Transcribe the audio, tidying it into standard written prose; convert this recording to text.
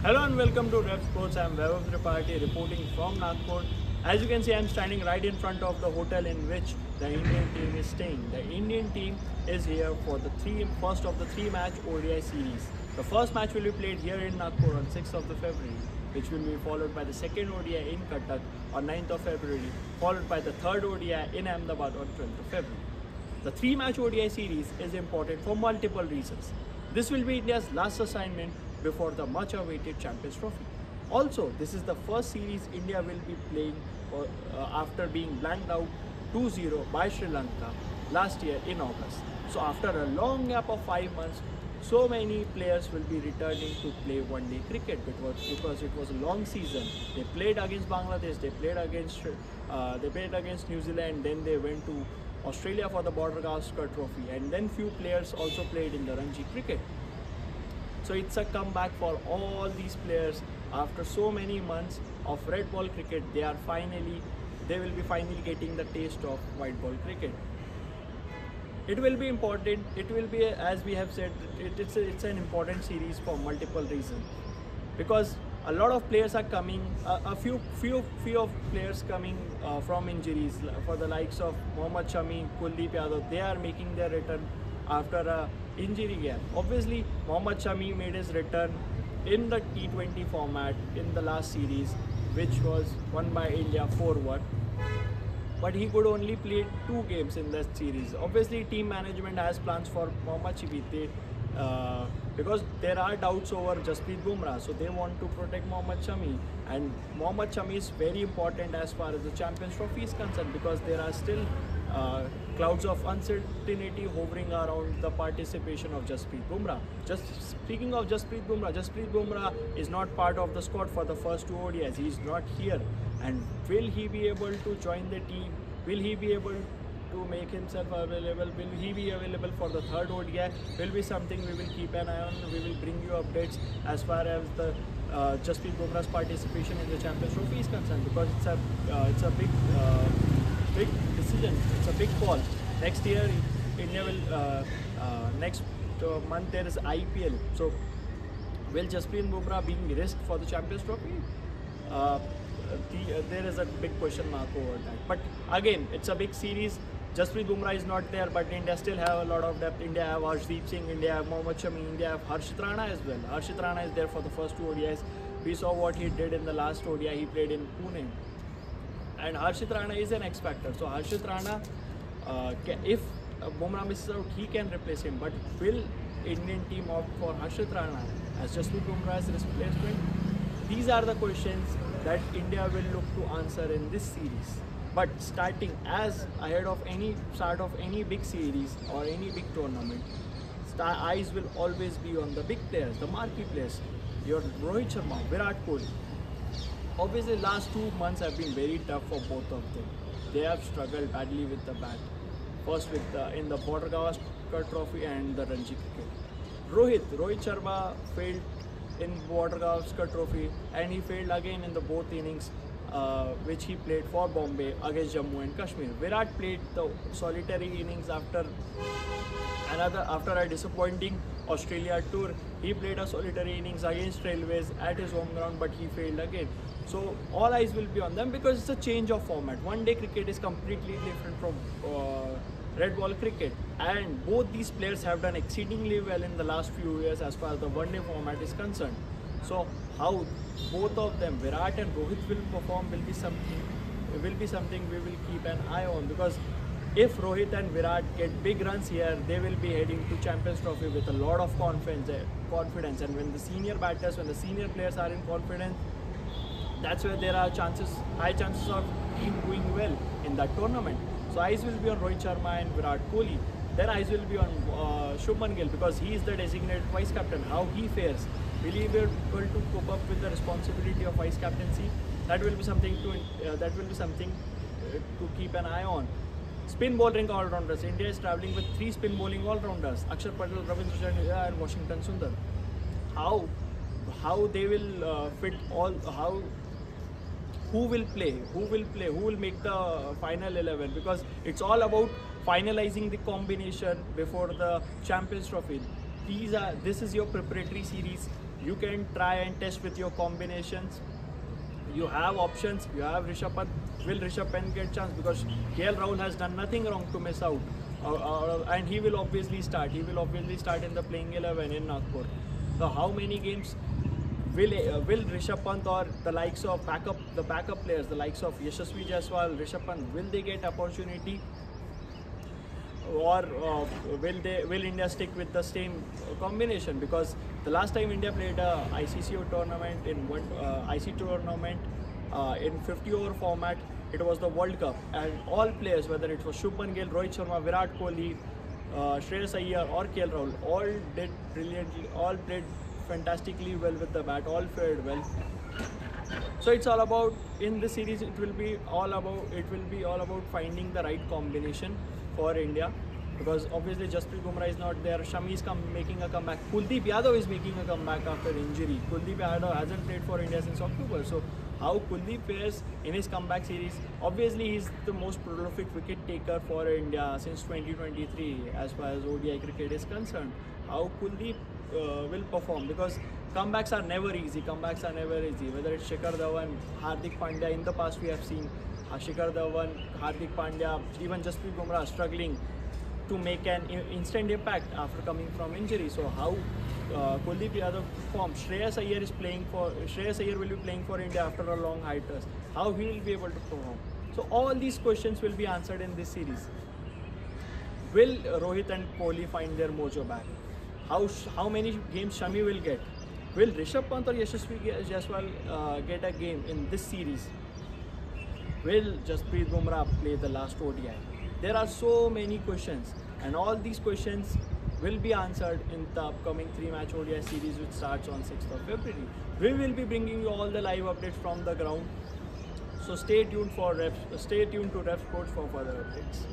Hello and welcome to Rep Sports. I'm Vaibhav Tripathi reporting from Nagpur. As you can see, I'm standing right in front of the hotel in which the Indian team is staying. The Indian team is here for the first of the three-match ODI series. The first match will be played here in Nagpur on 6th of the February, which will be followed by the second ODI in Cuttack on 9th of February, followed by the third ODI in Ahmedabad on 12th of February. The three-match ODI series is important for multiple reasons. This will be India's last assignment before the much-awaited Champions Trophy. Also, this is the first series India will be playing after being blanked out 2-0 by Sri Lanka last year in August. So after a long gap of 5 months, so many players will be returning to play one-day cricket because it was a long season. They played against Bangladesh, they played against New Zealand, then they went to Australia for the Border Gavaskar Trophy, and then few players also played in the Ranji cricket. So it's a comeback for all these players after so many months of red ball cricket. They will be finally getting the taste of white ball cricket. It will be important. It will be, as we have said, it's an important series for multiple reasons, because a lot of players are coming. A few of players coming from injuries, for the likes of Mohammad Shami, Kuldeep Yadav. They are making their return after a injury gap. Obviously, Mohammad Shami made his return in the T20 format in the last series, which was won by India 4-1. But he could only play 2 games in that series. Obviously, team management has plans for Mohammad Shami because there are doubts over Jasprit Bumrah, so they want to protect Mohammad Shami. And Mohammad Shami is very important as far as the Champions Trophy is concerned, because there are still clouds of uncertainty hovering around the participation of Jasprit Bumrah. Just speaking of Jasprit Bumrah is not part of the squad for the first 2 ODIs. He is not here. And will he be able to join the team? Will he be able to make himself available? Will he be available for the third ODI? Will be something we will keep an eye on. We will bring you updates as far as the Jasprit Bumrah's participation in the Champions Trophy is concerned, because it's a big decision. It's a big call. Next year, India will next month there is IPL. So will Jasprit Bumrah being risked for the Champions Trophy? There is a big question mark over that. But again, it's a big series. Jasprit Bumrah is not there, but India still have a lot of depth. India have Harshdeep Singh, India have Mohammad Shami, India have Harshit Rana as well. Harshit Rana is there for the first 2 ODIs. We saw what he did in the last ODI. He played in Pune. And Harshit Rana is an X factor. So Harshit Rana, if Bumrah misses out, he can replace him. But will Indian team opt for Harshit Rana as Jasprit Bumrah's replacement? These are the questions that India will look to answer in this series. But starting as ahead of any start of any big series or any big tournament, eyes will always be on the big players, the marquee players. Your Rohit Sharma, Virat Kohli. Obviously, last 2 months have been very tough for both of them. They have struggled badly with the bat. First in the Border Gavaskar Trophy and the Ranji cricket. Rohit Sharma failed in Border Gavaskar Trophy, and he failed again in the both innings which he played for Bombay against Jammu and Kashmir. Virat played the solitary innings after a disappointing Australia tour. He played a solitary innings against Railways at his home ground, but he failed again. So all eyes will be on them, because it's a change of format. One-day cricket is completely different from red ball cricket, and both these players have done exceedingly well in the last few years as far as the one-day format is concerned. So how both of them, Virat and Rohit, will perform will be something we will keep an eye on, because if Rohit and Virat get big runs here, they will be heading to Champions Trophy with a lot of confidence. And when the senior players are in confidence, that's where there are high chances of team doing well in that tournament. So eyes will be on Rohit Sharma and Virat Kohli. Then eyes will be on Shubman Gill, because he is the designated vice captain. How he fares, will he be able to cope up with the responsibility of vice captaincy? That will be something to keep an eye on. Spin bowling all-rounders. India is travelling with 3 spin bowling all-rounders: Akshar Patel, Ravindra Jadeja, and Washington Sundar. How they will fit all? Who will play? Who will make the final 11? Because it's all about finalizing the combination before the Champions Trophy. This is your preparatory series. You can try and test with your combinations. You have options. You have Rishabh Pant. Will Rishabh Pant get chance? Because KL Rahul has done nothing wrong to miss out, and he will obviously start. He will obviously start in the playing 11 in Nagpur. So how many games will Rishabh Pant or the likes of the backup players, the likes of Yashasvi Jaiswal, Rishabh Pant, will they get opportunity? Or will India stick with the same combination? Because the last time India played a ICC tournament in 50 over format, it was the World Cup, and all players, whether it was Shubman Gill, Rohit Sharma, Virat Kohli, Shreyas Iyer or KL Rahul, all did brilliantly, all played fantastically well with the bat, all fared well. So it's all about, in this series it will be all about finding the right combination for India, because obviously Jasprit Bumrah is not there. Shami is making a comeback. Kuldeep Yadav is making a comeback after injury. Kuldeep Yadav hasn't played for India since October. So how Kuldeep fares in his comeback series? Obviously he's the most prolific wicket taker for India since 2023 as far as ODI cricket is concerned. How Kuldeep will perform, because comebacks are never easy. Whether it's Shikhar Dhawan, Hardik Pandya, in the past we have seen Shikhar Dhawan, Hardik Pandya, even Jasprit Bumrah struggling to make an instant impact after coming from injury. So how Kuldeep Yadav performs? Shreyas Iyer will be playing for India after a long hiatus. How he will be able to perform? So all these questions will be answered in this series. Will Rohit and Kohli find their mojo back? How many games Shami will get? Will Rishabh Pant or Yashasvi Jaiswal get a game in this series? Will Jasprit Bumrah play the last ODI? There are so many questions, and all these questions will be answered in the upcoming 3-match ODI series, which starts on 6th of February. We will be bringing you all the live updates from the ground. So stay tuned to Ref Sports for further updates.